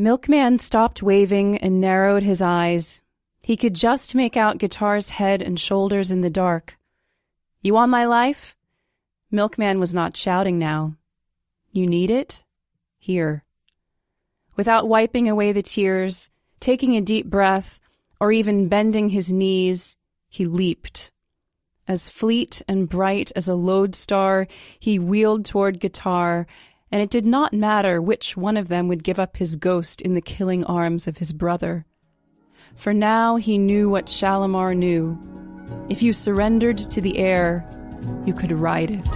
Milkman stopped waving and narrowed his eyes. He could just make out Guitar's head and shoulders in the dark. "You want my life?" Milkman was not shouting now. "You need it? Here." Without wiping away the tears, taking a deep breath, or even bending his knees, he leaped. As fleet and bright as a lodestar, he wheeled toward Guitar, and it did not matter which one of them would give up his ghost in the killing arms of his brother. For now he knew what Shalimar knew. If you surrendered to the air, you could ride it.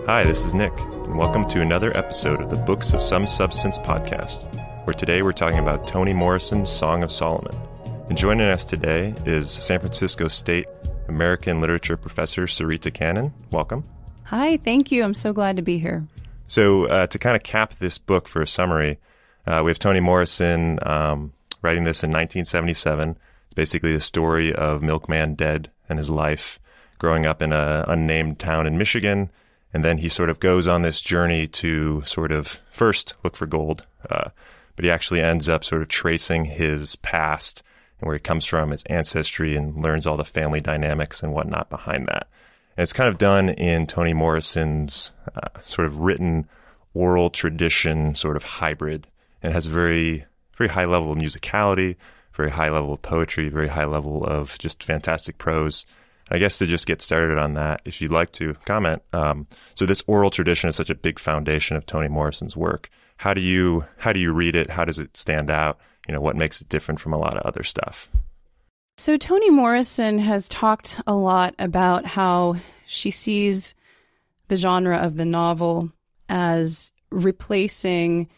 Hi, this is Nick, and welcome to another episode of the Books of Some Substance podcast, where today we're talking about Toni Morrison's Song of Solomon. And joining us today is San Francisco State American Literature Professor Sarita Cannon. Welcome. Hi, thank you. I'm so glad to be here. So to kind of cap this book for a summary, we have Toni Morrison writing this in 1977. It's basically the story of Milkman dead and his life growing up in an unnamed town in Michigan. And then he sort of goes on this journey to sort of first look for gold, but he actually ends up sort of tracing his past and where he comes from, his ancestry, and learns all the family dynamics and whatnot behind that. And it's kind of done in Toni Morrison's sort of written oral tradition sort of hybrid, and has a very, very high level of musicality, very high level of poetry, very high level of just fantastic prose. I guess to just get started on that, if you'd like to comment. So this oral tradition is such a big foundation of Toni Morrison's work. How do you read it? How does it stand out? You know, what makes it different from a lot of other stuff? So Toni Morrison has talked a lot about how she sees the genre of the novel as replacing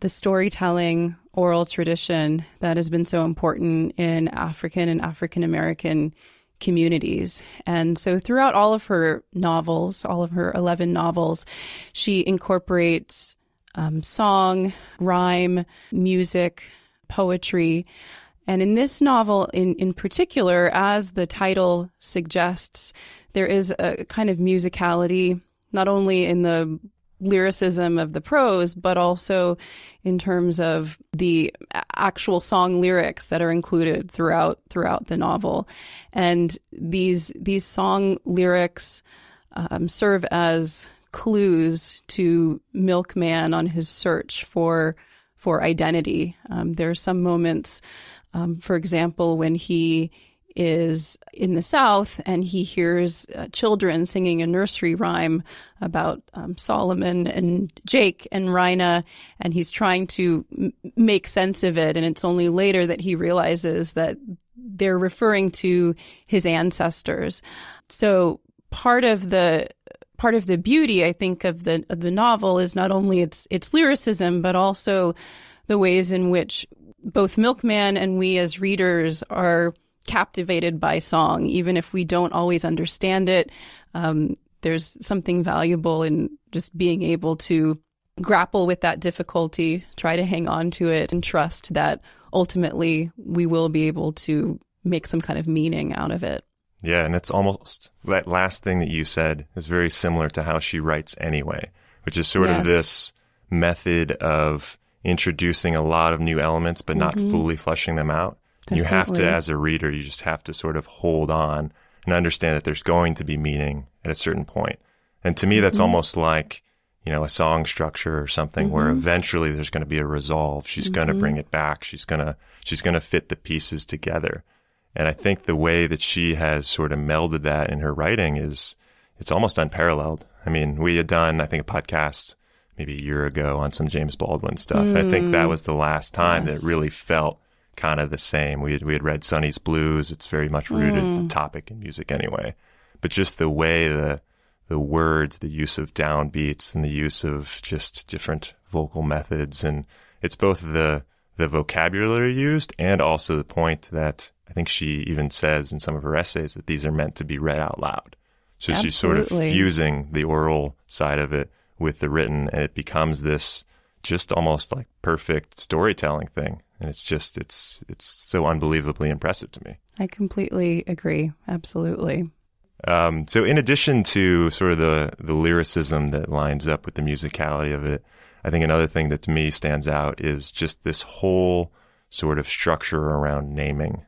the storytelling oral tradition that has been so important in African and African American communities. And so throughout all of her novels, all of her 11 novels, she incorporates song, rhyme, music, poetry. And in this novel in particular, as the title suggests, there is a kind of musicality, not only in the lyricism of the prose, but also in terms of the actual song lyrics that are included throughout the novel. And these song lyrics serve as clues to Milkman on his search for identity. There are some moments, for example, when he is in the South and he hears children singing a nursery rhyme about Solomon and Jake and Rina, and he's trying to make sense of it. And it's only later that he realizes that they're referring to his ancestors. So part of the beauty, I think, of the novel is not only its lyricism, but also the ways in which both Milkman and we as readers are captivated by song, even if we don't always understand it. There's something valuable in just being able to grapple with that difficulty, try to hang on to it, and trust that ultimately we will be able to make some kind of meaning out of it. Yeah, and it's almost that last thing that you said is very similar to how she writes anyway, which is sort of this method of introducing a lot of new elements, but not fully fleshing them out. You have to, as a reader, you just have to sort of hold on and understand that there's going to be meaning at a certain point. And to me, that's almost like, you know, a song structure or something where eventually there's going to be a resolve. She's going to bring it back. She's going to fit the pieces together. And I think the way that she has sort of melded that in her writing it's almost unparalleled. I mean, we had done, I think, a podcast maybe a year ago on some James Baldwin stuff. I think that was the last time that it really felt kind of the same. We had read Sonny's Blues. It's very much rooted in topic and music anyway. But just the way the words, the use of downbeats and the use of just different vocal methods. And it's both the vocabulary used and also the point that I think she even says in some of her essays that these are meant to be read out loud. So she's sort of fusing the oral side of it with the written, and it becomes this just almost like perfect storytelling thing. And it's so unbelievably impressive to me. I completely agree. Absolutely. So in addition to sort of the lyricism that lines up with the musicality of it, I think another thing that to me stands out is just this whole sort of structure around naming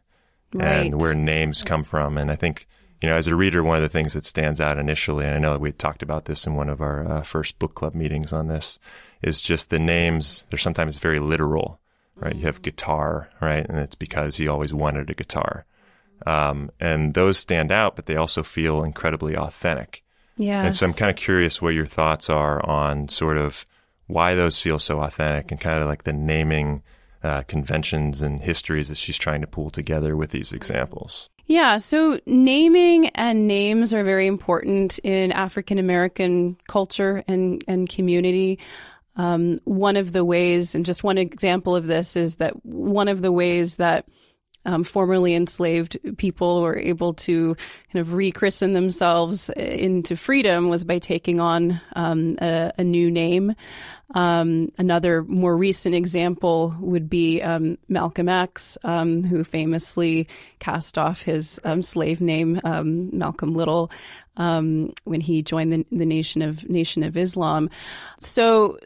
and where names come from. And I think, as a reader, one of the things that stands out initially, and I know we talked about this in one of our first book club meetings on this, is just the names. They're sometimes very literal, right? You have guitar, right? And it's because he always wanted a guitar. And those stand out, but they also feel incredibly authentic. Yes. And so I'm kind of curious what your thoughts are on sort of why those feel so authentic and kind of like the naming conventions and histories that she's trying to pull together with these examples. Yeah, so naming and names are very important in African American culture and community. One of the ways, and just one example of this, is that one of the ways that formerly enslaved people were able to kind of rechristen themselves into freedom was by taking on a new name. Another more recent example would be Malcolm X, who famously cast off his slave name, Malcolm Little, when he joined the Nation of Islam. So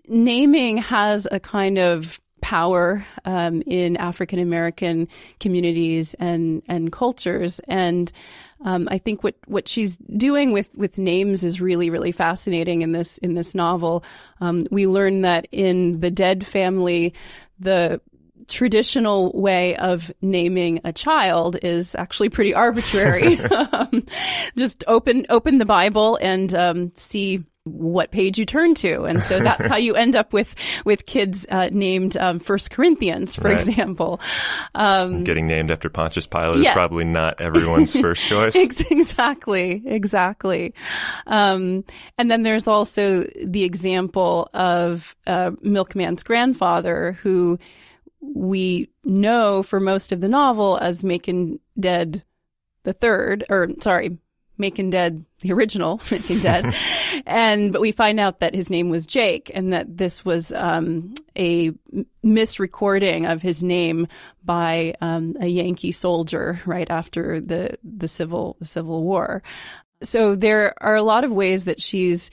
naming has a kind of power in African American communities and cultures, and I think what she's doing with names is really, really fascinating in this novel. We learn that in the Dead family, the traditional way of naming a child is actually pretty arbitrary. Just open the Bible and see what page you turn to. And so that's how you end up with kids named 1 Corinthians, for example. Getting named after Pontius Pilate is probably not everyone's first choice. Exactly. And then there's also the example of Milkman's grandfather, who we know for most of the novel as Macon Dead Macon Dead, the original Macon Dead. But we find out that his name was Jake, and that this was a misrecording of his name by a Yankee soldier right after the Civil War. So there are a lot of ways that she's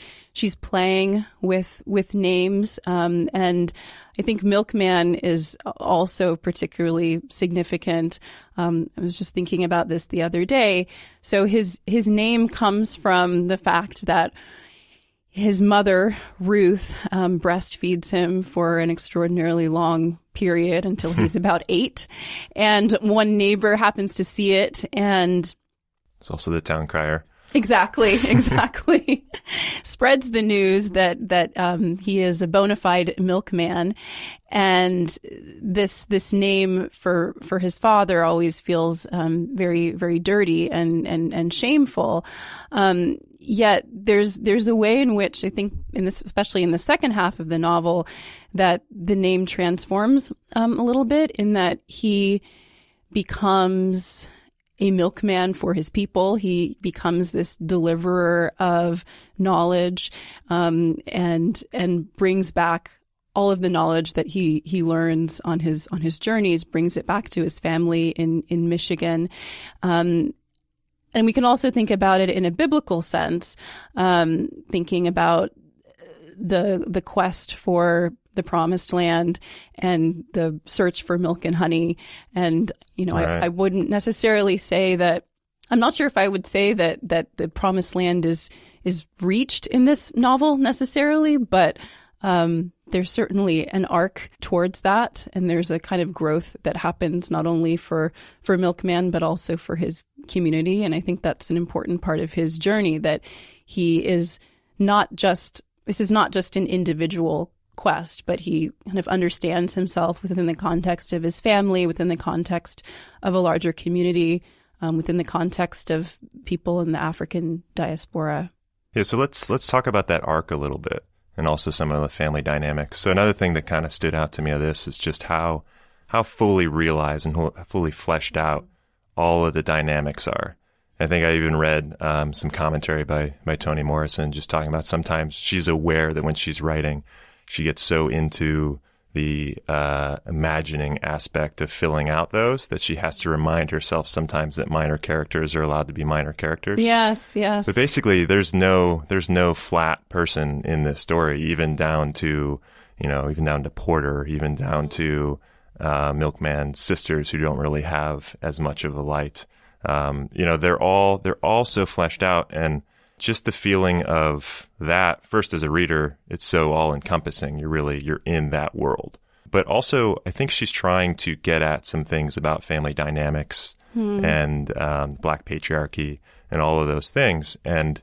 playing with names, and I think Milkman is also particularly significant. I was just thinking about this the other day. So his name comes from the fact that his mother, Ruth, breastfeeds him for an extraordinarily long period until he's about 8. And one neighbor happens to see it, and it's also the town crier. Exactly. Spreads the news that he is a bona fide milkman, and this name for his father always feels very, very dirty and shameful. Yet there's a way in which I think especially in the second half of the novel, that the name transforms a little bit, in that he becomes a milkman for his people. He becomes this deliverer of knowledge, and brings back all of the knowledge that he learns on his journeys, brings it back to his family in Michigan. And we can also think about it in a biblical sense, thinking about the quest for the promised land and the search for milk and honey. And, I wouldn't necessarily say that, I'm not sure if I would say that the promised land is reached in this novel necessarily, but there's certainly an arc towards that. And there's a kind of growth that happens not only for Milkman, but also for his community. And I think that's an important part of his journey, that he is this is not just an individual quest, but he kind of understands himself within the context of his family, within the context of a larger community, within the context of people in the African diaspora. Yeah, so let's talk about that arc a little bit, and also some of the family dynamics. So another thing that kind of stood out to me of this is just how fully realized and fully fleshed out all of the dynamics are. I think I even read some commentary by Toni Morrison just talking about sometimes she's aware that when she's writing, she gets so into the imagining aspect of filling out those that she has to remind herself sometimes that minor characters are allowed to be minor characters. Yes, yes. But basically, there's no flat person in this story, even down to Porter, even down to Milkman's sisters, who don't really have as much of a light. They're all so fleshed out, and just the feeling of that, first as a reader, it's so all-encompassing. You're in that world. But also, I think she's trying to get at some things about family dynamics and Black patriarchy and all of those things. And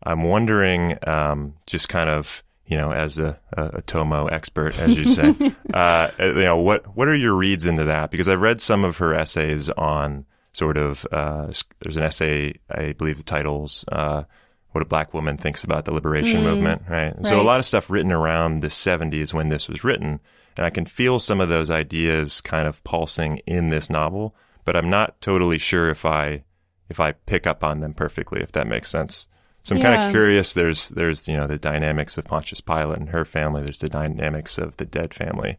I'm wondering, just kind of, as a Tomo expert, as you say, what are your reads into that? Because I've read some of her essays on sort of, there's an essay, I believe the title's, What a Black Woman Thinks About the Liberation Movement, right? And so a lot of stuff written around the 70s when this was written, and I can feel some of those ideas kind of pulsing in this novel, but I'm not totally sure if I pick up on them perfectly, if that makes sense. So I'm kind of curious. There's the dynamics of Pontius Pilate and her family. There's the dynamics of the Dead family,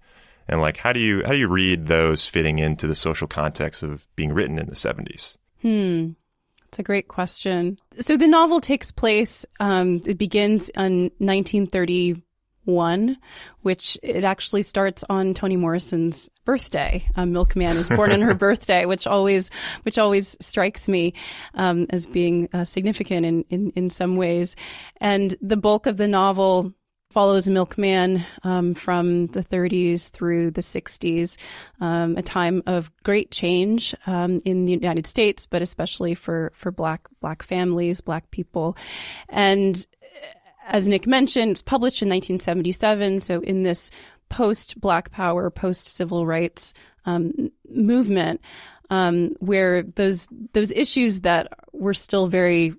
and like how do you read those fitting into the social context of being written in the 70s? It's a great question. So the novel takes place, it begins in 1931, which it actually starts on Toni Morrison's birthday. Milkman is born on her birthday, which always strikes me as being significant in some ways. And the bulk of the novel follows Milkman from the 30s through the 60s, a time of great change in the United States, but especially for Black families, Black people. And as Nick mentioned, it was published in 1977. So in this post-Black Power, post-civil rights movement, where those issues that are still very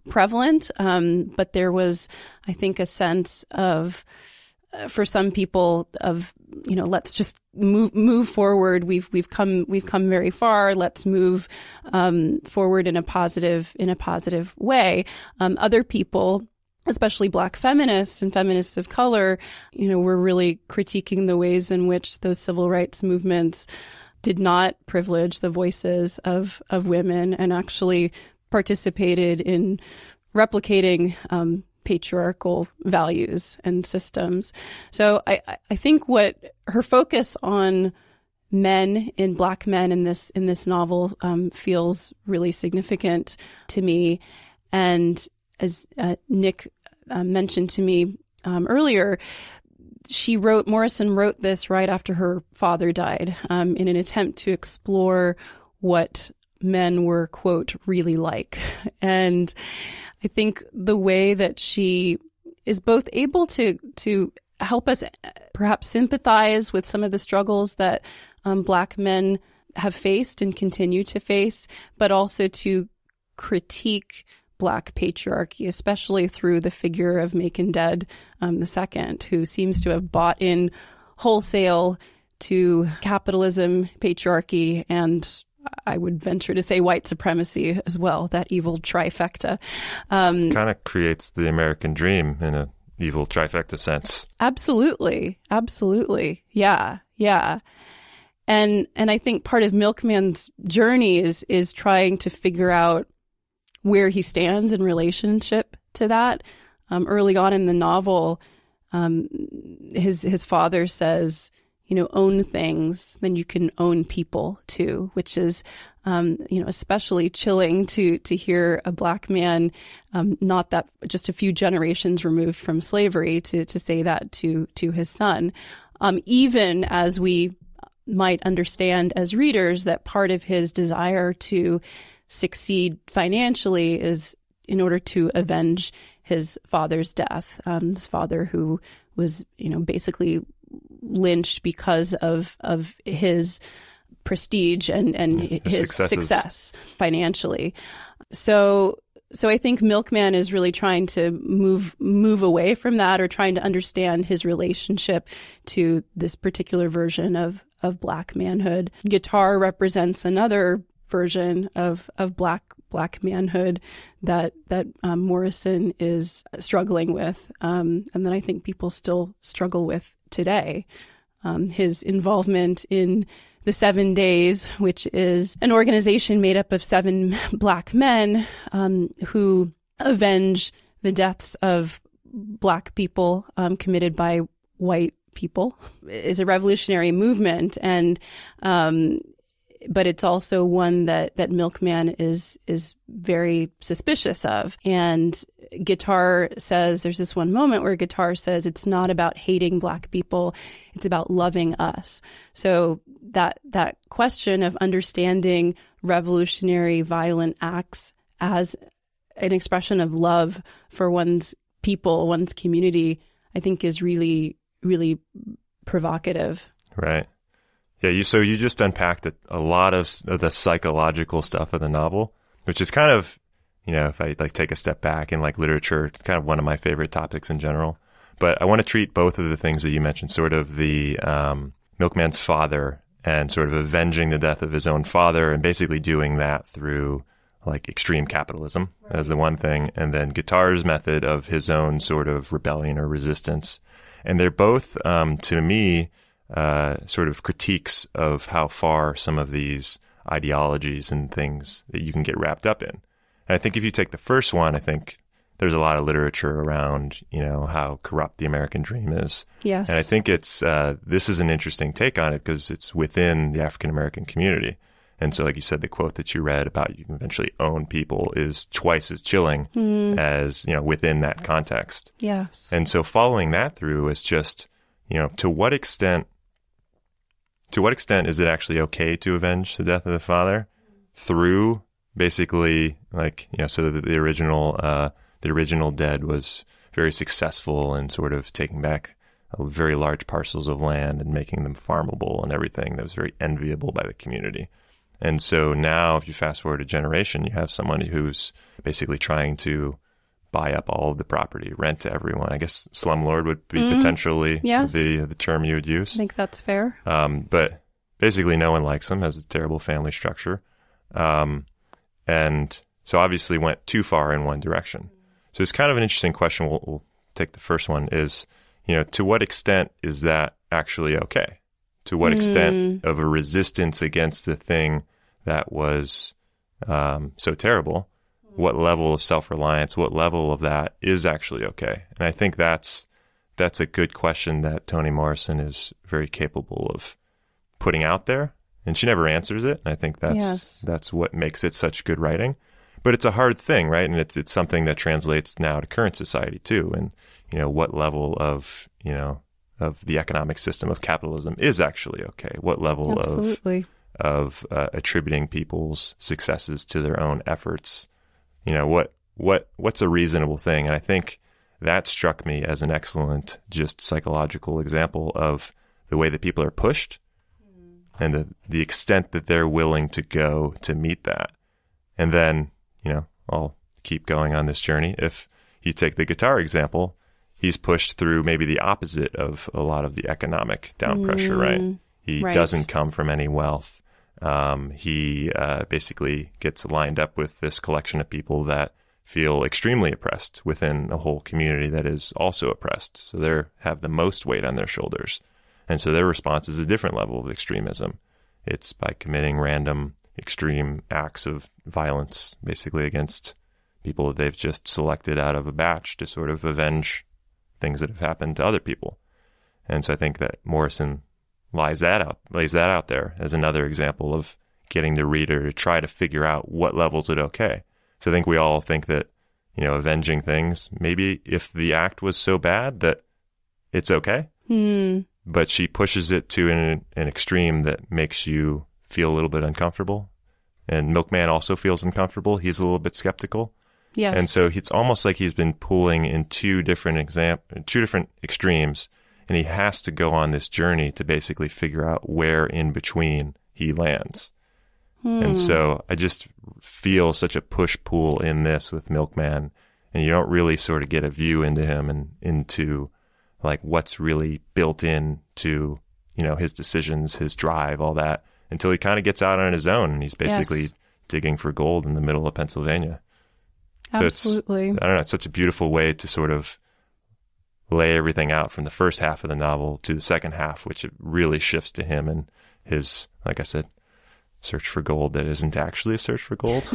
prevalent, but there was, I think, a sense of, for some people, of let's just move forward. We've come very far. Let's move forward in a positive way. Other people, especially Black feminists and feminists of color, were really critiquing the ways in which those civil rights movements did not privilege the voices of women and actually participated in replicating patriarchal values and systems. So I think what her focus on Black men in this novel feels really significant to me. And as Nick mentioned to me earlier, Morrison wrote this right after her father died, in an attempt to explore what men were, quote, really like. And I think the way that she is both able to help us perhaps sympathize with some of the struggles that Black men have faced and continue to face, but also to critique Black patriarchy, especially through the figure of Macon Dead II, who seems to have bought in wholesale to capitalism, patriarchy, and I would venture to say white supremacy as well, that evil trifecta. Kind of creates the American dream in a evil trifecta sense. Absolutely. Yeah. And I think part of Milkman's journey is trying to figure out where he stands in relationship to that. Early on in the novel, his father says, own things, then you can own people too, which is, especially chilling to hear a Black man, not that just a few generations removed from slavery, to say that to his son. Even as we might understand as readers that part of his desire to succeed financially is in order to avenge his father's death. His father, who was, basically lynched because of his prestige and his success financially. So I think Milkman is really trying to move away from that, or trying to understand his relationship to this particular version of Black manhood. Guitar represents another version of Black Black manhood that Morrison is struggling with, and that I think people still struggle with today. His involvement in the 7 Days, which is an organization made up of 7 Black men who avenge the deaths of Black people committed by white people, is a revolutionary movement, and but it's also one that Milkman is very suspicious of. And Guitar says, there's this one moment where Guitar says, it's not about hating Black people, it's about loving us. So that question of understanding revolutionary violent acts as an expression of love for one's people, one's community, I think is really, really provocative. Right. Yeah. So you just unpacked a lot of the psychological stuff of the novel, which is kind of, if I take a step back in literature, it's kind of one of my favorite topics in general. But I want to treat both of the things that you mentioned, sort of the Milkman's father and sort of avenging the death of his own father, and basically doing that through extreme capitalism as the one thing, and then Guitar's method of his own sort of rebellion or resistance. And they're both, to me, sort of critiques of how far some of these ideologies and things that you can get wrapped up in. And I think if you take the first one, I think there's a lot of literature around, how corrupt the American dream is. Yes. And I think this is an interesting take on it because it's within the African American community. And so, like you said, the quote that you read about you can eventually own people is twice as chilling as, within that context. Yes. And so following that through is just, to what extent is it actually okay to avenge the death of the father through basically so that the original dead was very successful in sort of taking back very large parcels of land and making them farmable and everything that was very enviable by the community. And so now, if you fast forward a generation, you have someone who's basically trying to buy up all of the property, rent to everyone. I guess slumlord would be potentially the term you would use. I think that's fair. But basically, no one likes him, has a terrible family structure. And so obviously went too far in one direction. So it's kind of an interesting question. We'll take the first one is, to what extent is that actually okay? To what extent of a resistance against the thing that was so terrible, what level of self-reliance, what level of that is actually okay? And I think that's a good question that Toni Morrison is very capable of putting out there. And she never answers it. And I think that's what makes it such good writing. But it's a hard thing, right? And it's something that translates now to current society too. And, what level of the economic system of capitalism is actually okay? What level of attributing people's successes to their own efforts? What's a reasonable thing? And I think that struck me as an excellent, just psychological example of the way that people are pushed and the extent that they're willing to go to meet that. And then, I'll keep going on this journey. If you take the Guitar example, he's pushed through maybe the opposite of a lot of the economic down pressure, right? He doesn't come from any wealth. He basically gets lined up with this collection of people that feel extremely oppressed within a whole community that is also oppressed. So they have the most weight on their shoulders. And so their response is a different level of extremism. It's by committing random extreme acts of violence, basically against people that they've just selected out of a batch to sort of avenge things that have happened to other people. And so I think that Morrison lays that out there as another example of getting the reader to try to figure out what level's it okay. So I think we all think that, avenging things, maybe if the act was so bad that it's okay, but she pushes it to an extreme that makes you feel a little bit uncomfortable. And Milkman also feels uncomfortable. He's a little bit skeptical. Yes. And so it's almost like he's been pulling in two different extremes, and he has to go on this journey to basically figure out where in between he lands. And so I just feel such a push-pull in this with Milkman, and you don't really sort of get a view into him and into what's really built into, his decisions, his drive, all that, until he kind of gets out on his own, and he's basically digging for gold in the middle of Pennsylvania. Absolutely. So I don't know, it's such a beautiful way to sort of lay everything out from the first half of the novel to the second half, which it really shifts to him and his, like I said, search for gold that isn't actually a search for gold.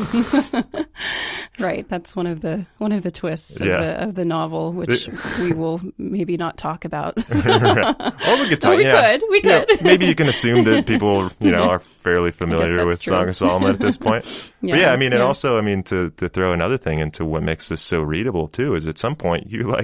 Right. That's one of the twists of the novel, which we will maybe not talk about. Well, we could talk. We could. Maybe you can assume that people, are fairly familiar with true. Song of Solomon at this point. But and also, to throw another thing into what makes this so readable too, is at some point you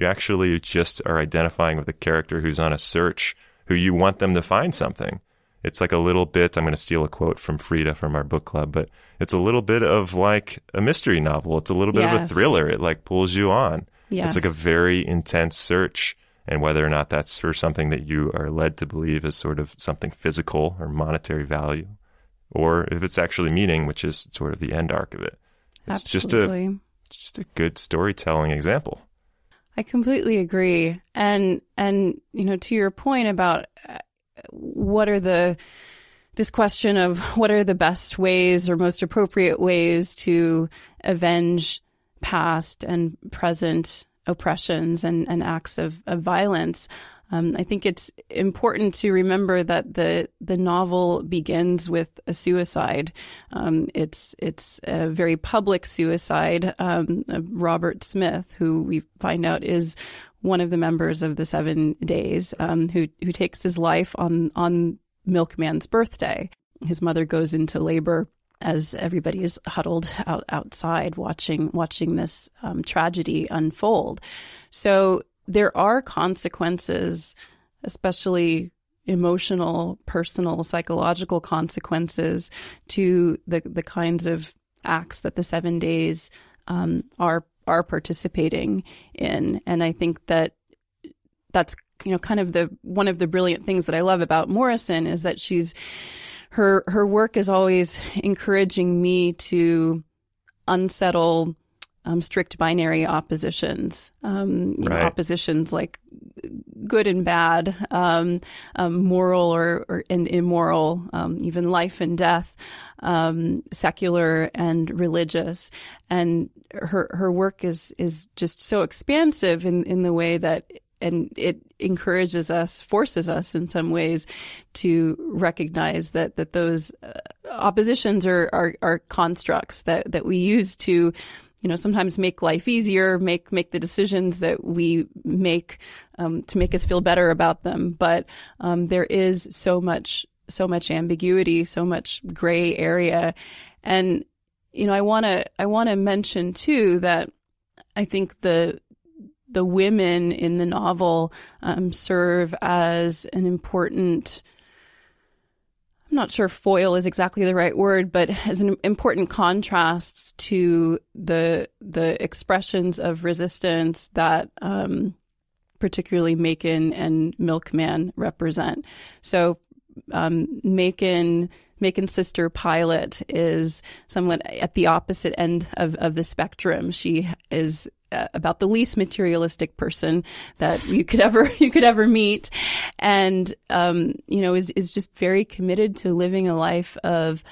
actually just are identifying with a character who's on a search, who you want them to find something. It's like a little bit, I'm going to steal a quote from Frida from our book club, but it's a little bit of like a mystery novel. It's a little bit of a thriller. It like pulls you on. Yes. It's like a very intense search. And whether or not that's for something that you are led to believe is sort of something physical or monetary value, or if it's actually meaning, which is sort of the end arc of it. It's Absolutely. just a good storytelling example. I completely agree. And to your point about this question of what are the best ways or most appropriate ways to avenge past and present oppressions and acts of violence. I think it's important to remember that the novel begins with a suicide. It's a very public suicide of Robert Smith, who we find out is one of the members of the 7 Days, who takes his life on Milkman's birthday. His mother goes into labor as everybody is huddled outside watching this tragedy unfold. So there are consequences, especially emotional, personal, psychological consequences to the kinds of acts that the 7 Days are participating in. And I think that's kind of one of the brilliant things that I love about Morrison is that her work is always encouraging me to unsettle strict binary oppositions, oppositions like good and bad, moral and immoral, even life and death, secular and religious. And her work is just so expansive in the way that, and it encourages us, forces us in some ways to recognize that those oppositions are constructs that we use to, sometimes make life easier, make the decisions that we make to make us feel better about them. But there is so much ambiguity, so much gray area, and I want to mention too that I think the women in the novel serve as an important, I'm not sure foil is exactly the right word, but as an important contrast to the expressions of resistance that particularly Macon and Milkman represent. So Macon's sister Pilot is somewhat at the opposite end of the spectrum. She is about the least materialistic person that you could ever meet, and is just very committed to living a life of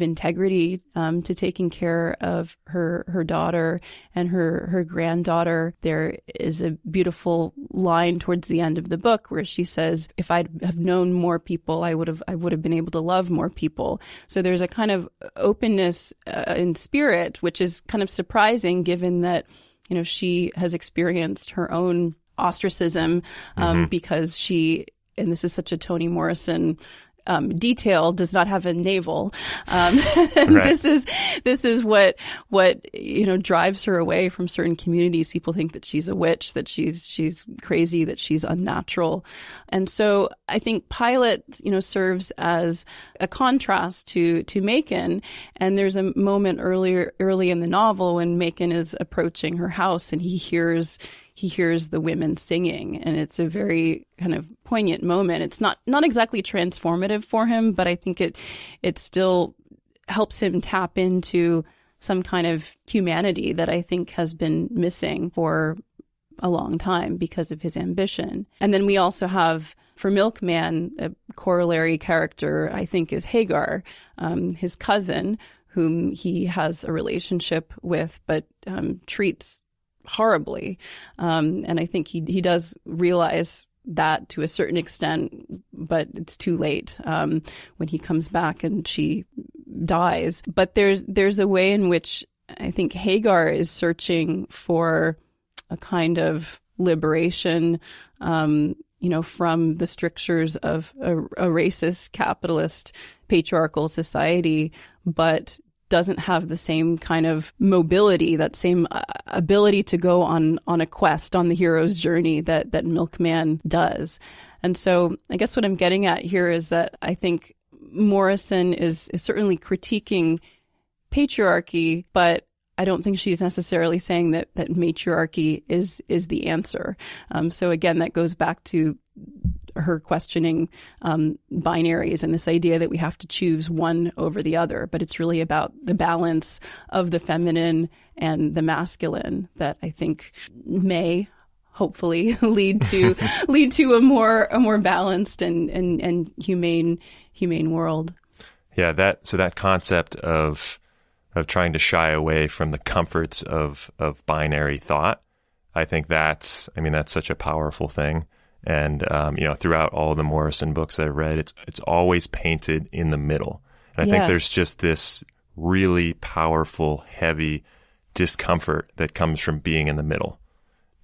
integrity, to taking care of her daughter and her granddaughter. There is a beautiful line towards the end of the book where she says, "If I'd have known more people, I would have been able to love more people." So there's a kind of openness in spirit, which is kind of surprising given that she has experienced her own ostracism because she, and this is such a Toni Morrison detail, does not have a navel. Right. This is what drives her away from certain communities. People think that she's a witch, that she's crazy, that she's unnatural. And so I think Pilot, serves as a contrast to Macon. And there's a moment early in the novel when Macon is approaching her house and he hears the women singing, and it's a very kind of poignant moment. It's not exactly transformative for him, but I think it still helps him tap into some kind of humanity that I think has been missing for a long time because of his ambition. And then we also have, for Milkman, a corollary character, I think, is Hagar, his cousin, whom he has a relationship with, but treats horribly. And I think he does realize that to a certain extent, but it's too late when he comes back and she dies. But there's a way in which I think Hagar is searching for a kind of liberation, from the strictures of a racist, capitalist, patriarchal society, but doesn't have the same kind of mobility, that same ability to go on a quest, on the hero's journey that Milkman does. And so I guess what I'm getting at here is that I think Morrison is certainly critiquing patriarchy, but I don't think she's necessarily saying that matriarchy is the answer. So again, that goes back to her questioning binaries and this idea that we have to choose one over the other. But it's really about the balance of the feminine and the masculine that I think may hopefully lead to a more balanced and humane world. Yeah, that concept of trying to shy away from the comforts of binary thought, I think that's such a powerful thing. And, throughout all the Morrison books I've read, it's always painted in the middle. And I think there's just this really powerful, heavy discomfort that comes from being in the middle.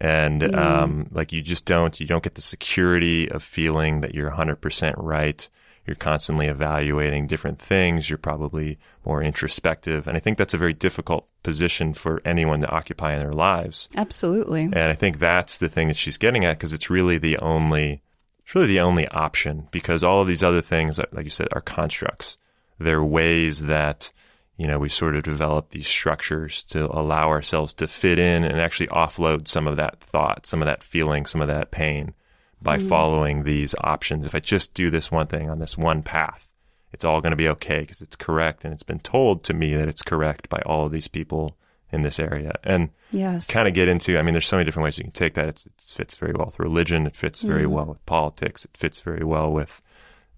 And, you don't get the security of feeling that you're 100% right. You're constantly evaluating different things. You're probably more introspective. And I think that's a very difficult position for anyone to occupy in their lives. Absolutely. And I think that's the thing that she's getting at, because it's really the only option, because all of these other things, like you said, are constructs. They're ways that, we sort of develop these structures to allow ourselves to fit in and actually offload some of that thought, some of that feeling, some of that pain, by following these options. If I just do this one thing on this one path, it's all going to be okay because it's correct. And it's been told to me that it's correct by all of these people in this area. And kind of get into, there's so many different ways you can take that. It fits very well with religion. It fits very well with politics. It fits very well with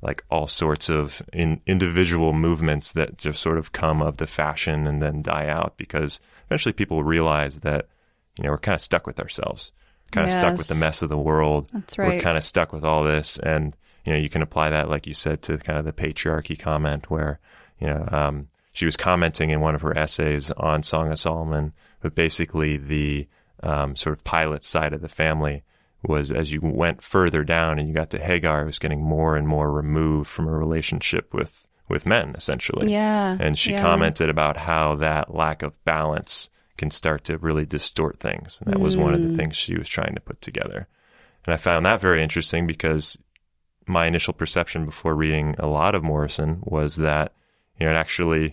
like all sorts of individual movements that just sort of come of the fashion and then die out, because eventually people realize that, we're kind of stuck with ourselves. Kind of stuck with the mess of the world. That's right. We're kind of stuck with all this. And, you can apply that, like you said, to kind of the patriarchy comment where, she was commenting in one of her essays on Song of Solomon, but basically the sort of pilot side of the family was, as you went further down and you got to Hagar, it was getting more and more removed from a relationship with men, essentially. Yeah. And she commented about how that lack of balance can start to really distort things. And that was one of the things she was trying to put together. And I found that very interesting, because my initial perception before reading a lot of Morrison was that, actually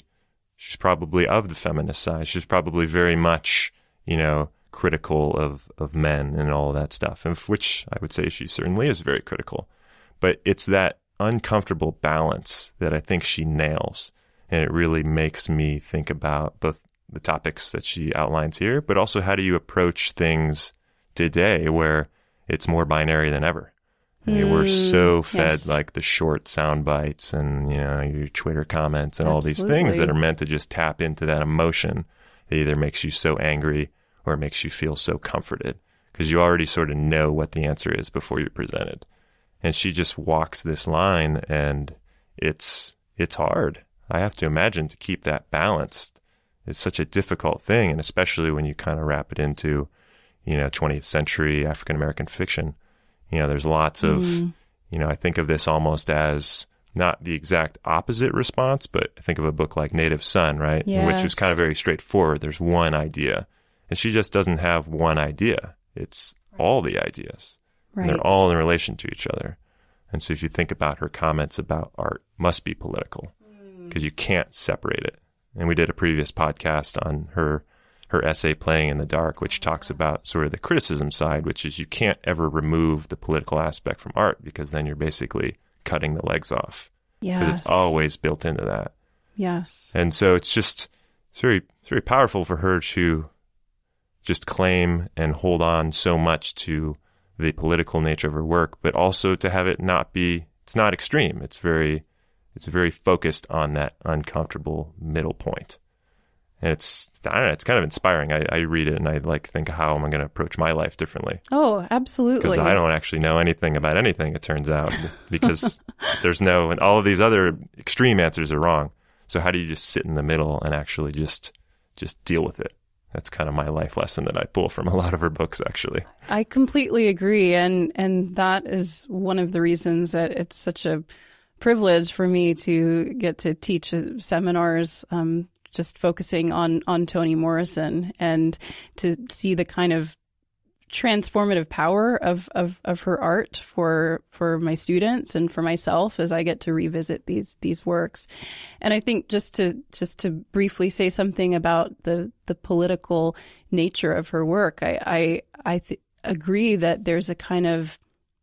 she's probably of the feminist side. She's probably very much, critical of men and all of that stuff, of which I would say she certainly is very critical. But it's that uncomfortable balance that I think she nails. And it really makes me think about both the topics that she outlines here, but also how do you approach things today where it's more binary than ever? We're so fed like the short sound bites and, your Twitter comments and all these things that are meant to just tap into that emotion that either makes you so angry or it makes you feel so comforted, because you already sort of know what the answer is before you're presented. And she just walks this line, and it's hard. I have to imagine to keep that balanced. It's such a difficult thing, and especially when you kind of wrap it into, 20th century African-American fiction. There's lots of, I think of this almost as not the exact opposite response, but I think of a book like Native Son, right? Yes. Which is kind of very straightforward. There's one idea, and she just doesn't have one idea. It's all the ideas. Right. And they're all in relation to each other. And so if you think about her comments about art must be political, because you can't separate it. And we did a previous podcast on her essay Playing in the Dark, which talks about sort of the criticism side, which is you can't ever remove the political aspect from art, because then you're basically cutting the legs off. Yes. Because it's always built into that. Yes. And so it's very, very powerful for her to just claim and hold on so much to the political nature of her work, but also to have it not be, it's not extreme. It's very it's very focused on that uncomfortable middle point. And it's, I don't know, it's kind of inspiring. I read it and I think, how am I going to approach my life differently? Oh, absolutely. Because I don't actually know anything about anything, it turns out, because and all of these other extreme answers are wrong. So how do you just sit in the middle and actually just deal with it? That's kind of my life lesson that I pull from a lot of her books, actually. I completely agree. And that is one of the reasons that it's such a privilege for me to get to teach seminars, just focusing on Toni Morrison, and to see the kind of transformative power of her art for my students and for myself as I get to revisit these works. And I think just to briefly say something about the political nature of her work, I agree that there's a kind of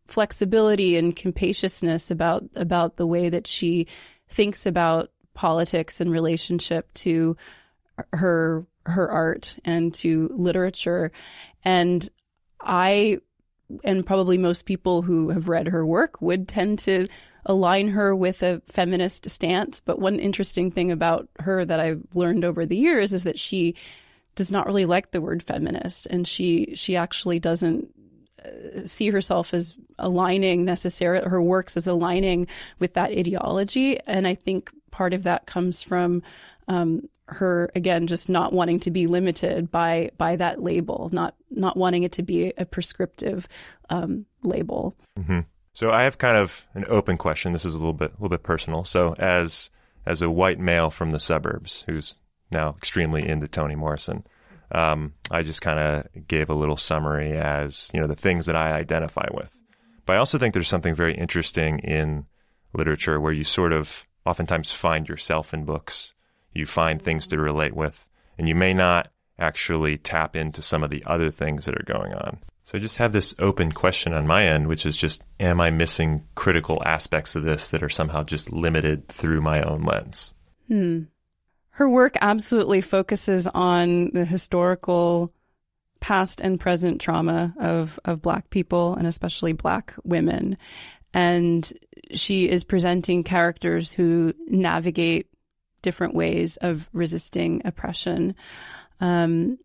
flexibility and capaciousness about the way that she thinks about politics in relationship to her art and to literature. And I, and probably most people who have read her work, would tend to align her with a feminist stance. But one interesting thing about her that I've learned over the years is that she does not really like the word feminist, and she actually doesn't see herself as aligning necessarily, her works as aligning with that ideology. And I think part of that comes from her, again, just not wanting to be limited by that label, not wanting it to be a prescriptive label. Mm-hmm. So I have kind of an open question. This is a little bit personal. So as a white male from the suburbs who's now extremely into Toni Morrison, I just kind of gave a little summary as, the things that I identify with. But I also think there's something very interesting in literature where you sort of oftentimes find yourself in books. You find things to relate with, and you may not actually tap into some of the other things that are going on. So I just have this open question on my end, which is just, am I missing critical aspects of this that are somehow just limited through my own lens? Her work absolutely focuses on the historical past and present trauma of Black people, and especially Black women. And she is presenting characters who navigate different ways of resisting oppression. I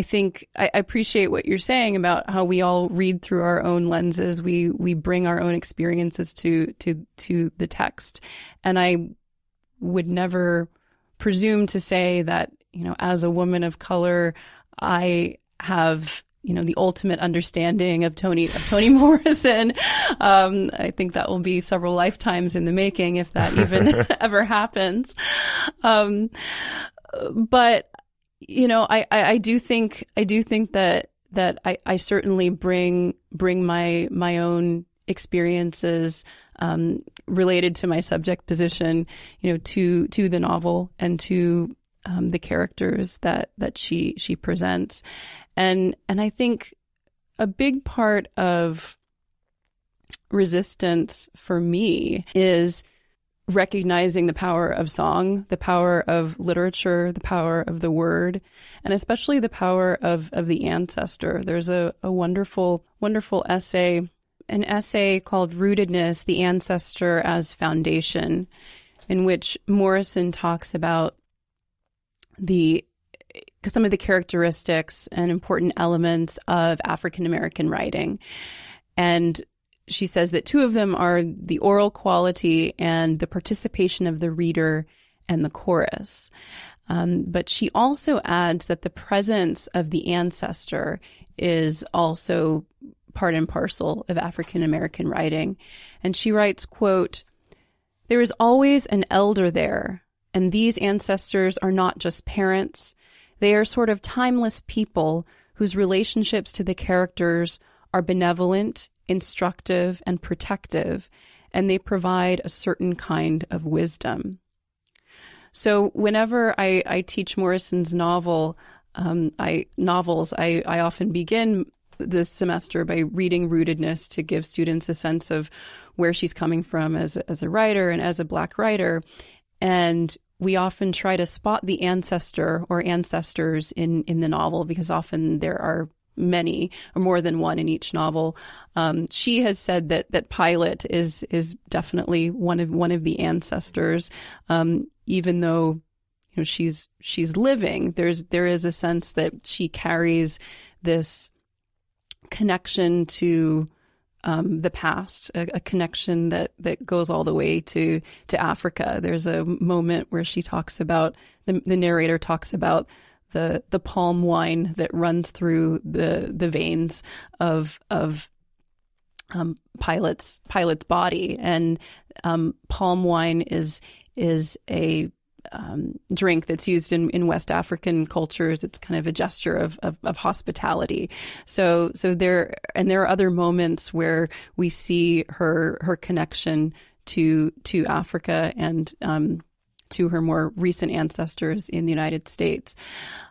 think I appreciate what you're saying about how we all read through our own lenses. We bring our own experiences to the text. And I would never presume to say that, as a woman of color, I have, the ultimate understanding of Toni Morrison. I think that will be several lifetimes in the making, if that even ever happens. But, I do think that I certainly bring my own experiences, related to my subject position, to the novel and to the characters that she presents. And I think a big part of resistance for me is recognizing the power of song, the power of literature, the power of the word, and especially the power of the ancestor. There's a wonderful, wonderful essay, an essay called Rootedness, the Ancestor as Foundation, in which Morrison talks about some of the characteristics and important elements of African American writing. And she says that two of them are the oral quality and the participation of the reader and the chorus. But she also adds that the presence of the ancestor is also part and parcel of African American writing. And she writes, quote, "There is always an elder there, and these ancestors are not just parents. They are sort of timeless people whose relationships to the characters are benevolent, instructive, and protective, and they provide a certain kind of wisdom." So whenever I teach Morrison's novels, I often begin this semester by reading Rootedness to give students a sense of where she's coming from as a writer and as a Black writer. And we often try to spot the ancestor or ancestors in the novel, because often there are many, or more than one in each novel. She has said that Pilot is definitely one of the ancestors, even though she's living. There is a sense that she carries this connection to the past, a connection that goes all the way to Africa. There's a moment where she talks about, the narrator talks about the palm wine that runs through the veins of Pilot's body, and palm wine is a drink that's used in West African cultures. It's kind of a gesture of hospitality. So there are other moments where we see her connection to Africa and to her more recent ancestors in the United States.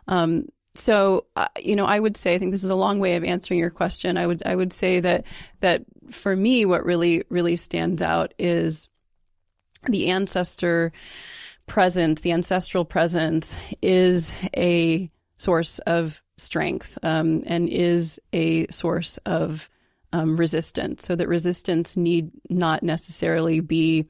So I would say, I think this is a long way of answering your question. I would say that for me, what really stands out is the ancestral presence is a source of strength, and is a source of resistance. So that resistance need not necessarily be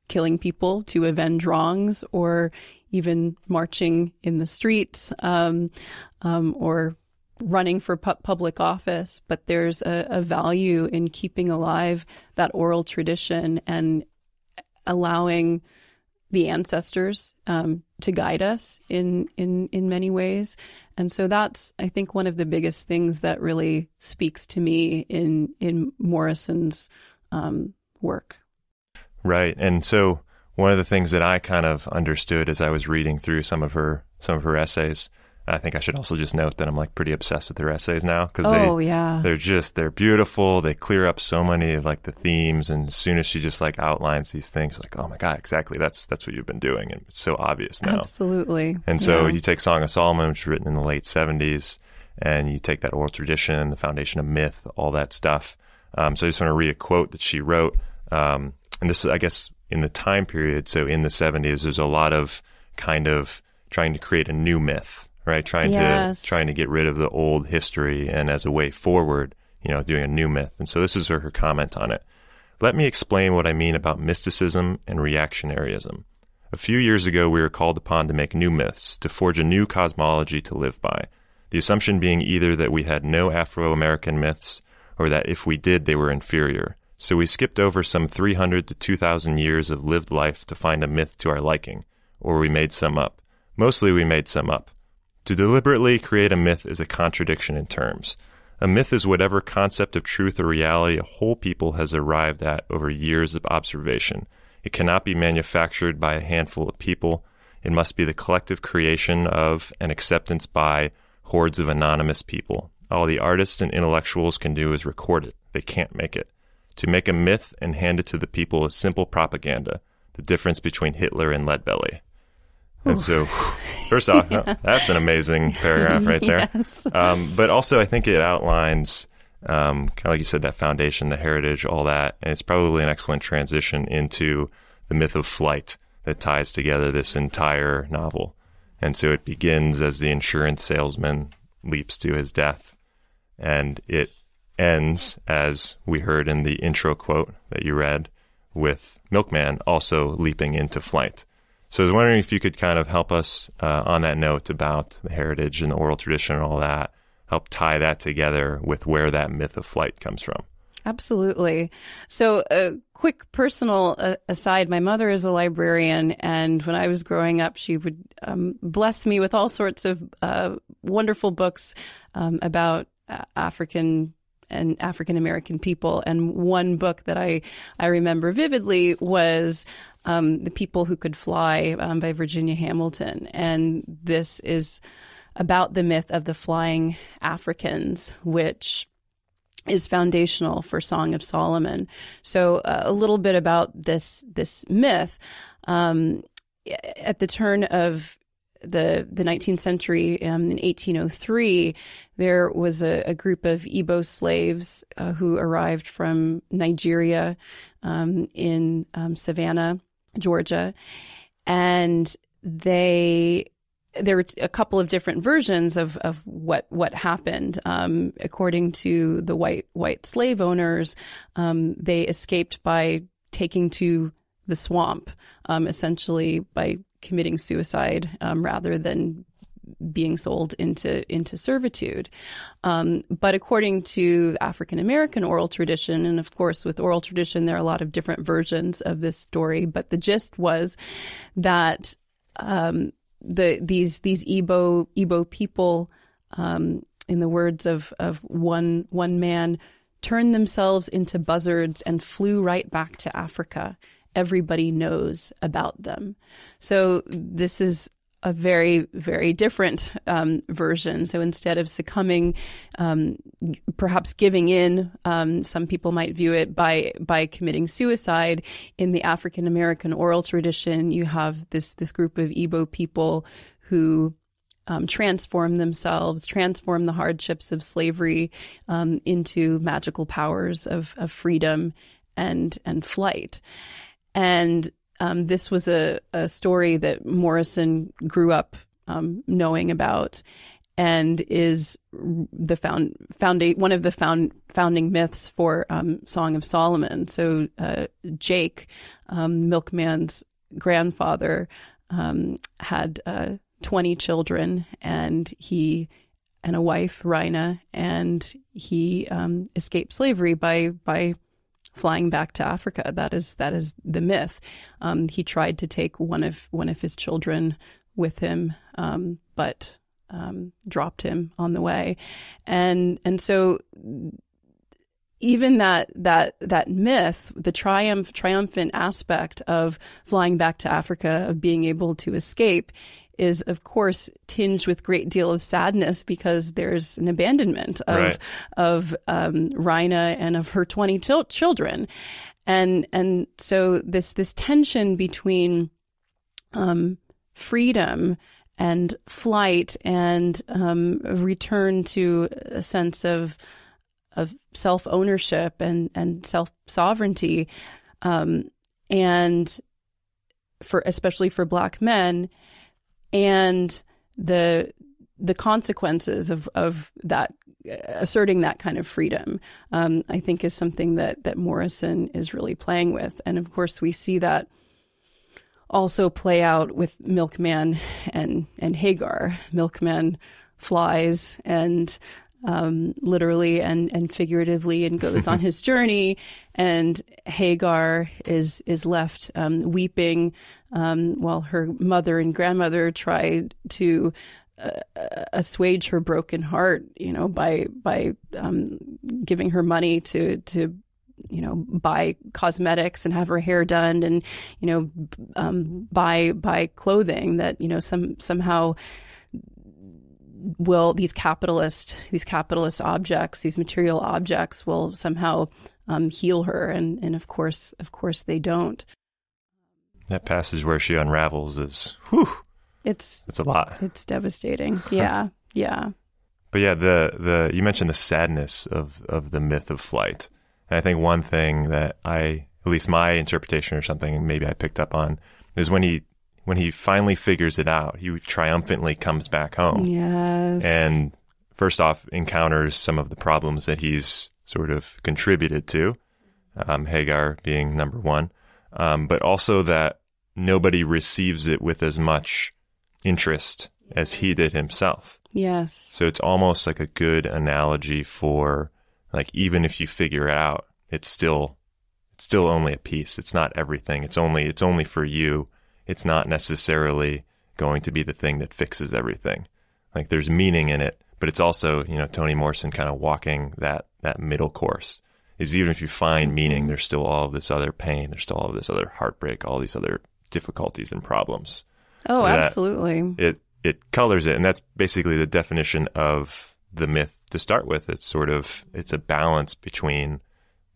killing people to avenge wrongs, or even marching in the streets, or running for public office. But there's a value in keeping alive that oral tradition and allowing the ancestors to guide us in many ways. And so that's, I think, one of the biggest things that really speaks to me in Morrison's work. Right. And so one of the things that I kind of understood as I was reading through some of her essays, I think I should also just note that I'm like pretty obsessed with her essays now, because they're beautiful. They clear up so many of like the themes. And as soon as she just like outlines these things, like, oh my God, exactly. That's what you've been doing. And it's so obvious now. Absolutely. And so you take Song of Solomon, which was written in the late 70s, and you take that oral tradition, the foundation of myth, all that stuff. So I just want to read a quote that she wrote. And this is, I guess, in the time period. So in the 70s, there's a lot of kind of trying to create a new myth, right? Trying to get rid of the old history, and as a way forward, doing a new myth. And so this is her comment on it. Let me explain what I mean about mysticism and reactionaryism. A few years ago, we were called upon to make new myths, to forge a new cosmology to live by. The assumption being either that we had no Afro-American myths, or that if we did, they were inferior. So we skipped over some 300 to 2,000 years of lived life to find a myth to our liking, or we made some up. Mostly we made some up. To deliberately create a myth is a contradiction in terms. A myth is whatever concept of truth or reality a whole people has arrived at over years of observation. It cannot be manufactured by a handful of people. It must be the collective creation of and acceptance by hordes of anonymous people. All the artists and intellectuals can do is record it. They can't make it. To make a myth and hand it to the people is simple propaganda, the difference between Hitler and Leadbelly. And so, first off, that's an amazing paragraph right there. Yes. But also, I think it outlines, kind of like you said, that foundation, the heritage, all that. And it's probably an excellent transition into the myth of flight that ties together this entire novel. And so it begins as the insurance salesman leaps to his death. And it ends, as we heard in the intro quote that you read, with Milkman also leaping into flight. So I was wondering if you could kind of help us on that note about the heritage and the oral tradition and all that, help tie that together with where that myth of flight comes from. Absolutely. So a quick personal aside, my mother is a librarian, and when I was growing up, she would bless me with all sorts of wonderful books about African and African-American people. And one book that I remember vividly was The People Who Could Fly by Virginia Hamilton. And this is about the myth of the flying Africans, which is foundational for Song of Solomon. So a little bit about this myth. At the turn of the 19th century, in 1803, there was a group of Igbo slaves who arrived from Nigeria in Savannah, Georgia, and they there were a couple of different versions of what happened. According to the white slave owners, they escaped by taking to the swamp, essentially by committing suicide rather than being sold into servitude. But according to the African American oral tradition, and of course with oral tradition there are a lot of different versions of this story, but the gist was that these Igbo people, in the words of one man, turned themselves into buzzards and flew right back to Africa. Everybody knows about them. So this is a very, very different version. So instead of succumbing, perhaps giving in, some people might view it by committing suicide. In the African American oral tradition, you have this group of Igbo people who transform themselves, transform the hardships of slavery into magical powers of freedom and flight. And this was a story that Morrison grew up knowing about, and is one of the founding myths for Song of Solomon. So Jake, Milkman's grandfather, had 20 children, and a wife, Rina, and he escaped slavery by flying back to Africa. That is the myth. He tried to take one of his children with him, but dropped him on the way, and so even that myth, the triumphant aspect of flying back to Africa, of being able to escape, is of course tinged with great deal of sadness, because there's an abandonment of Rina and of her 20 children, and so this tension between freedom and flight and return to a sense of self-ownership and self-sovereignty, and especially for Black men, and the consequences of that, asserting that kind of freedom, I think is something that Morrison is really playing with. And of course we see that also play out with Milkman and Hagar. Milkman flies and literally and figuratively, and goes on his journey, and Hagar is left weeping while her mother and grandmother tried to assuage her broken heart, by giving her money to buy cosmetics and have her hair done, and buy clothing that somehow will these capitalist objects, these material objects, will somehow heal her, and of course they don't. That passage where she unravels is, whew, it's a lot. It's devastating. Yeah, yeah. But yeah, you mentioned the sadness of the myth of flight. And I think one thing that at least my interpretation or something, maybe I picked up on, is when he finally figures it out, he triumphantly comes back home. Yes. And first off, encounters some of the problems that he's sort of contributed to, Hagar being number one, but also that nobody receives it with as much interest as he did himself. Yes. So it's almost like a good analogy for, like, even if you figure it out, it's still only a piece. It's not everything. It's only for you. It's not necessarily going to be the thing that fixes everything. Like, there's meaning in it, but it's also, Toni Morrison kind of walking that middle course. Is even if you find meaning, there's still all of this other pain, there's still all of this other heartbreak, all these other difficulties and problems. Oh, absolutely. It colors it, and that's basically the definition of the myth to start with. It's a balance between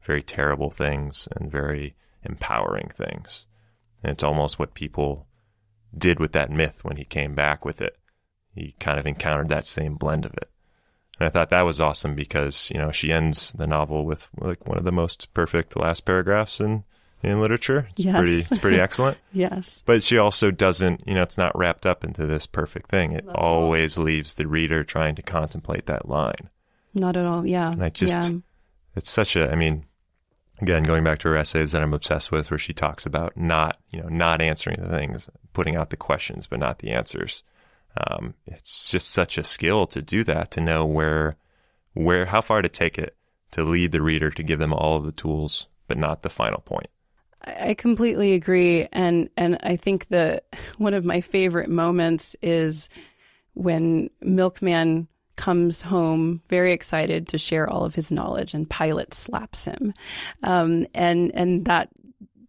very terrible things and very empowering things. And it's almost what people did with that myth when he came back with it. He kind of encountered that same blend of it. And I thought that was awesome because, she ends the novel with like one of the most perfect last paragraphs in in literature. Yes. It's pretty excellent. Yes. But she also doesn't, it's not wrapped up into this perfect thing. It always leaves the reader trying to contemplate that line. Not at all. Yeah. And it's such again, going back to her essays that I'm obsessed with, where she talks about not answering the things, putting out the questions, but not the answers. It's just such a skill to do that, to know how far to take it, to lead the reader, to give them all of the tools, but not the final point. I completely agree. And I think that one of my favorite moments is when Milkman comes home very excited to share all of his knowledge, and Pilot slaps him. And that,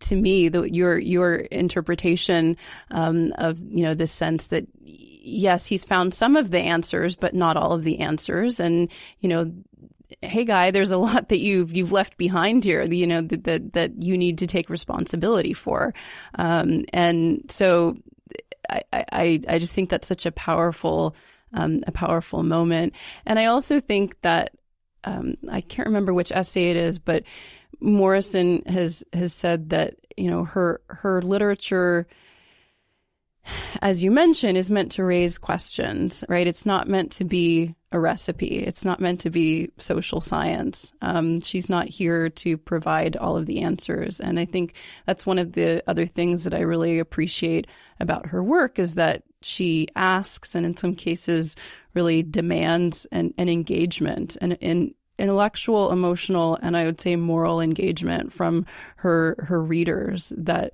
to me, your interpretation of this sense that yes, he's found some of the answers, but not all of the answers, and hey guy, there's a lot that you've left behind here, that you need to take responsibility for, and so I just think that's such a powerful moment. And I also think that I can't remember which essay it is, but Morrison has said that her literature, as you mentioned, is meant to raise questions, right? It's not meant to be a recipe. It's not meant to be social science. She's not here to provide all of the answers. And I think that's one of the other things that I really appreciate about her work, is that she asks, and in some cases really demands an engagement, an intellectual, emotional, and I would say moral engagement from her readers that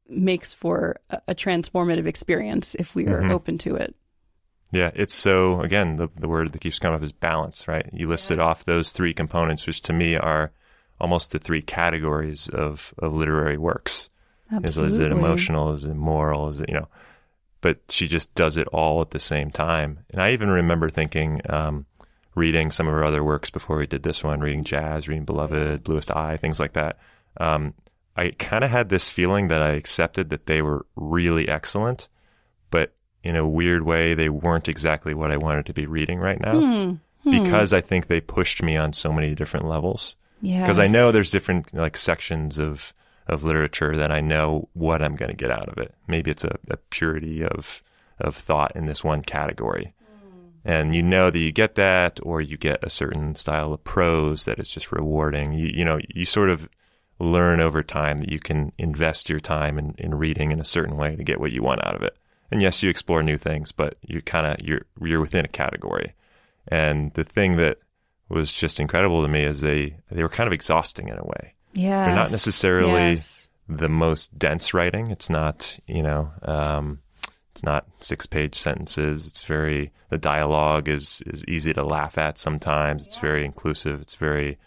makes for a transformative experience if we are open to it. Yeah, it's so, again, the word that keeps coming up is balance, right? You listed off those three components, which to me are almost the three categories of literary works. Absolutely. Is it emotional? Is it moral? Is it, but she just does it all at the same time. And I even remember thinking, reading some of her other works before we did this one, reading Jazz, reading Beloved, Bluest Eye, things like that. I kind of had this feeling that I accepted that they were really excellent, but in a weird way, they weren't exactly what I wanted to be reading right now, because I think they pushed me on so many different levels. Yes. Because I know there's different sections of literature that I know what I'm going to get out of it. Maybe it's a purity of thought in this one category. And that you get that, or you get a certain style of prose that is just rewarding. You sort of learn over time that you can invest your time in reading in a certain way to get what you want out of it. And yes, you explore new things, but you're within a category. And the thing that was just incredible to me is they were kind of exhausting in a way. Yeah, they're not necessarily the most dense writing. It's not, it's not 6-page sentences. It's the dialogue is easy to laugh at sometimes. It's very inclusive. It's very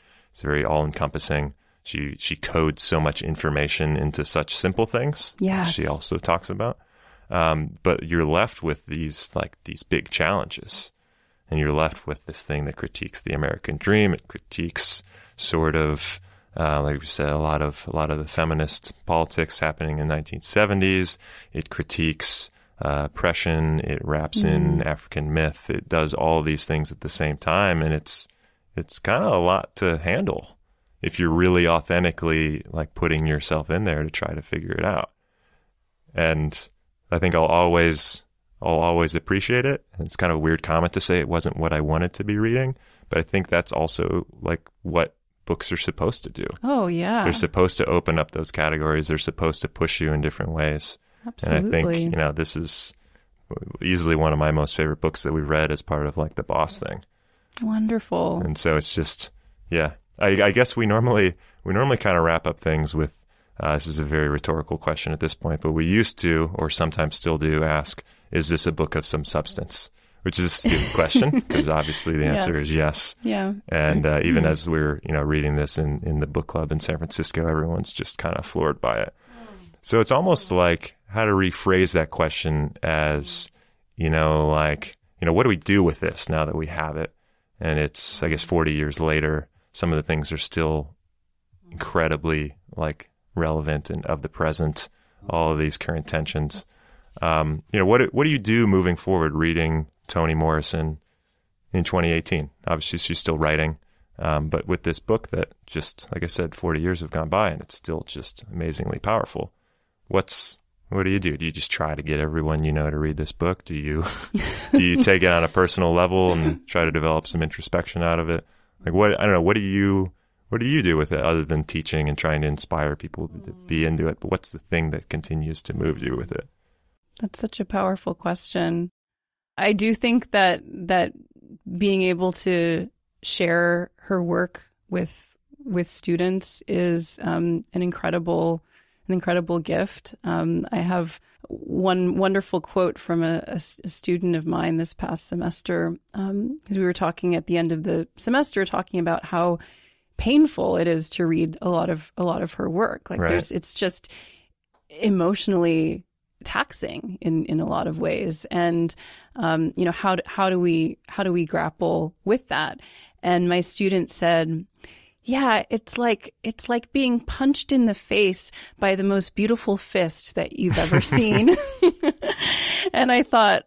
all encompassing. She codes so much information into such simple things. Yes. She also talks about. But you're left with these big challenges, and you're left with this thing that critiques the American dream. It critiques sort of, like we said, a lot of the feminist politics happening in the 1970s. It critiques oppression. It wraps in African myth. It does all of these things at the same time, and it's kind of a lot to handle if you're really authentically putting yourself in there to try to figure it out. And I think I'll always appreciate it. And it's kind of a weird comment to say it wasn't what I wanted to be reading, but I think that's also what books are supposed to do. Oh yeah. They're supposed to open up those categories. They're supposed to push you in different ways. Absolutely. And I think, this is easily one of my most favorite books that we've read as part of the Boss thing. Wonderful. And so it's just, I guess we normally kind of wrap up things with, this is a very rhetorical question at this point, but we used to, or sometimes still do, ask, is this a book of some substance? Which is a stupid question, because obviously the answer is yes. Yeah. And even as we're, reading this in the book club in San Francisco, everyone's just kind of floored by it. So it's almost like how to rephrase that question as, what do we do with this now that we have it? And it's, I guess, 40 years later, some of the things are still incredibly relevant and of the present, all of these current tensions. What do you do moving forward reading Toni Morrison in 2018? Obviously, she's still writing. But with this book that just, like I said, 40 years have gone by and it's still just amazingly powerful. What do you do? Do you just try to get everyone you know to read this book? Do you take it on a personal level and try to develop some introspection out of it? Like I don't know, what do you do with it other than teaching and trying to inspire people to be into it? But what's the thing that continues to move you with it? That's such a powerful question. I do think that being able to share her work with students is an incredible gift. I have one wonderful quote from a student of mine this past semester, because we were talking at the end of the semester, talking about how painful it is to read a lot of her work. Like right. It's just emotionally taxing in a lot of ways. And, how do we grapple with that? And my student said, yeah, it's like being punched in the face by the most beautiful fist that you've ever seen. And I thought,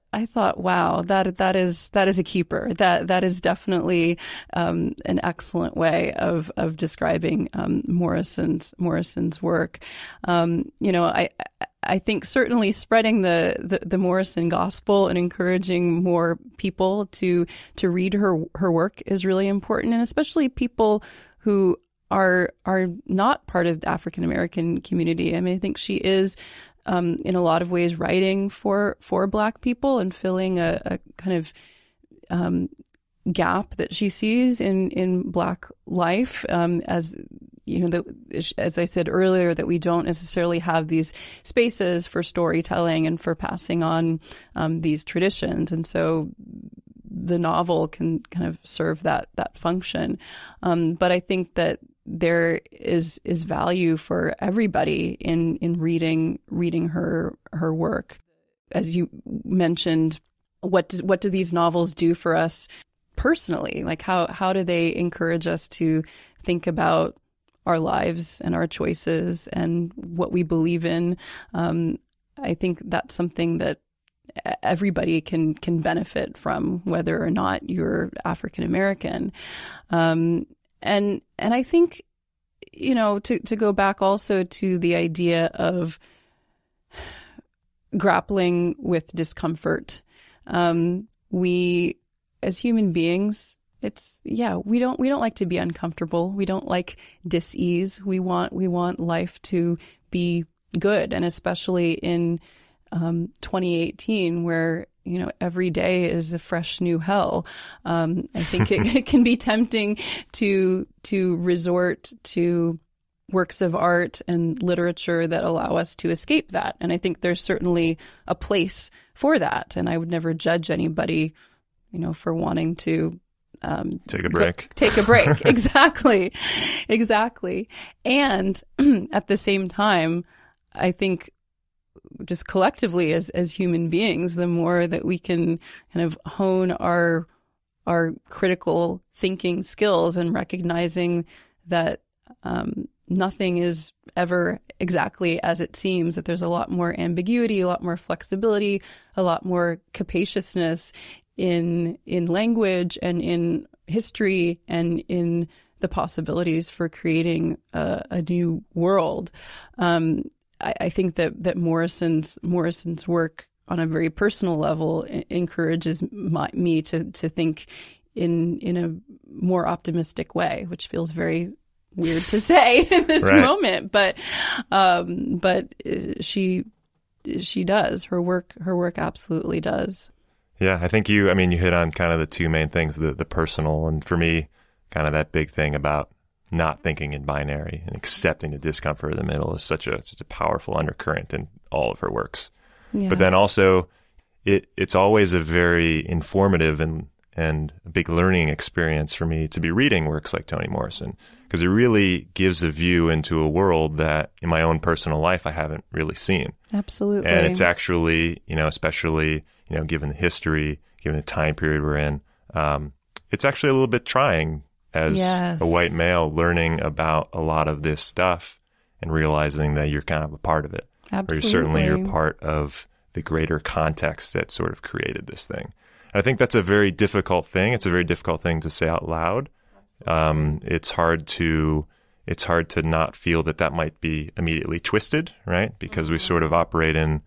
wow, that is a keeper. That is definitely an excellent way of describing Morrison's work. I think certainly spreading the Morrison gospel and encouraging more people to read her work is really important, and especially people who are not part of the African American community. I mean, I think she is in a lot of ways writing for Black people and filling a kind of gap that she sees in Black life, as you know, as I said earlier, that we don't necessarily have these spaces for storytelling and for passing on these traditions, and so the novel can kind of serve that function. But I think that there is value for everybody in reading her work. As you mentioned, what do these novels do for us personally? Like how do they encourage us to think about our lives and our choices and what we believe in? I think that's something that everybody can benefit from, whether or not you're African American. And I think, to go back also to the idea of grappling with discomfort. We, as human beings, we don't like to be uncomfortable. We don't like dis-ease. We want life to be good, and especially in 2018, where every day is a fresh new hell. I think it can be tempting to resort to works of art and literature that allow us to escape that. And I think there's certainly a place for that. And I would never judge anybody, for wanting to take a break. Take a break. Exactly. And at the same time, I think just collectively as human beings, the more that we can kind of hone our critical thinking skills and recognizing that nothing is ever exactly as it seems, that there's a lot more ambiguity, a lot more flexibility, a lot more capaciousness in language and in history and in the possibilities for creating a new world. I think that Morrison's work on a very personal level encourages me to think in a more optimistic way, which feels very weird to say in this right. moment, but she does. Her work absolutely does. Yeah, I think you hit on kind of the two main things, the personal, and for me, kind of that big thing about not thinking in binary and accepting the discomfort in the middle is such a powerful undercurrent in all of her works. Yes. But then also, it's always a very informative and a big learning experience for me to be reading works like Toni Morrison, because it really gives a view into a world that in my own personal life I haven't really seen. Absolutely. And it's actually, especially, given the history, given the time period we're in, it's actually a little bit trying as yes. a white male learning about a lot of this stuff and realizing that you're kind of a part of it. Absolutely. Or you're part of the greater context that sort of created this thing. I think that's a very difficult thing. It's a very difficult thing to say out loud. it's hard to not feel that might be immediately twisted, right? Because we sort of operate in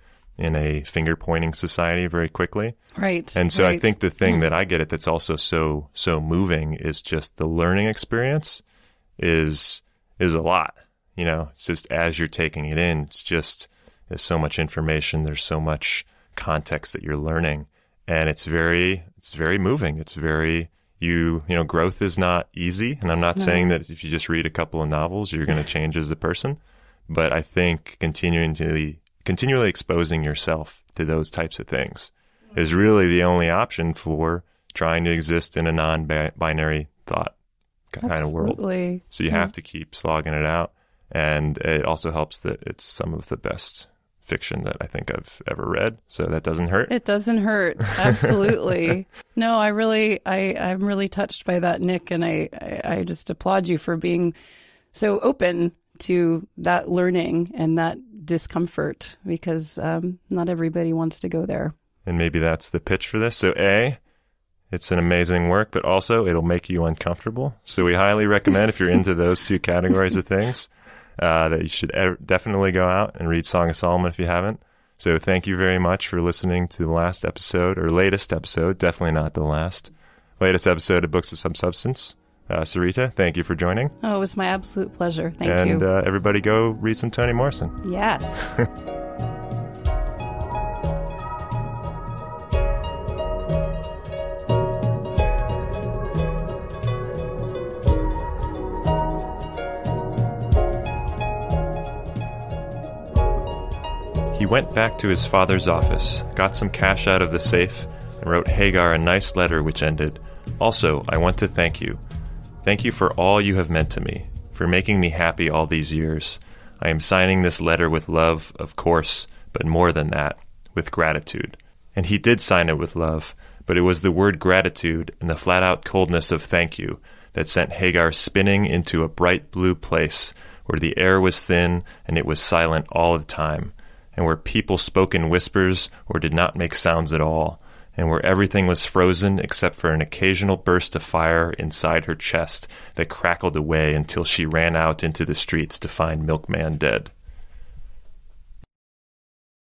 a finger pointing society very quickly. Right. And so I think the thing that I get that's also so moving is just the learning experience is a lot. It's just as you're taking it in, there's so much information, there's so much context that you're learning, and it's very moving. It's very, growth is not easy. And I'm not saying that if you just read a couple of novels, you're going to change as a person. But I think continually exposing yourself to those types of things is really the only option for trying to exist in a non-binary thought kind of world. So you have to keep slogging it out. And it also helps that it's some of the best fiction that I think I've ever read. So that doesn't hurt. It doesn't hurt. Absolutely. No, I'm really touched by that, Nick. And I just applaud you for being so open to that learning and that discomfort, because not everybody wants to go there. And maybe that's the pitch for this. So it's an amazing work, but also it'll make you uncomfortable. So we highly recommend, if you're into those two categories of things, that you should definitely go out and read Song of Solomon if you haven't. So thank you very much for listening to the latest episode, definitely not the latest episode of Books of Some Substance. Sarita, thank you for joining. Oh, it was my absolute pleasure. Thank you. And everybody go read some Toni Morrison. Yes. He went back to his father's office, got some cash out of the safe, and wrote Hagar a nice letter which ended, "Also, I want to thank you. Thank you for all you have meant to me, for making me happy all these years. I am signing this letter with love, of course, but more than that, with gratitude." And he did sign it with love, but it was the word gratitude and the flat-out coldness of thank you that sent Hagar spinning into a bright blue place where the air was thin and it was silent all the time, and where people spoke in whispers or did not make sounds at all, and where everything was frozen except for an occasional burst of fire inside her chest that crackled away until she ran out into the streets to find Milkman dead.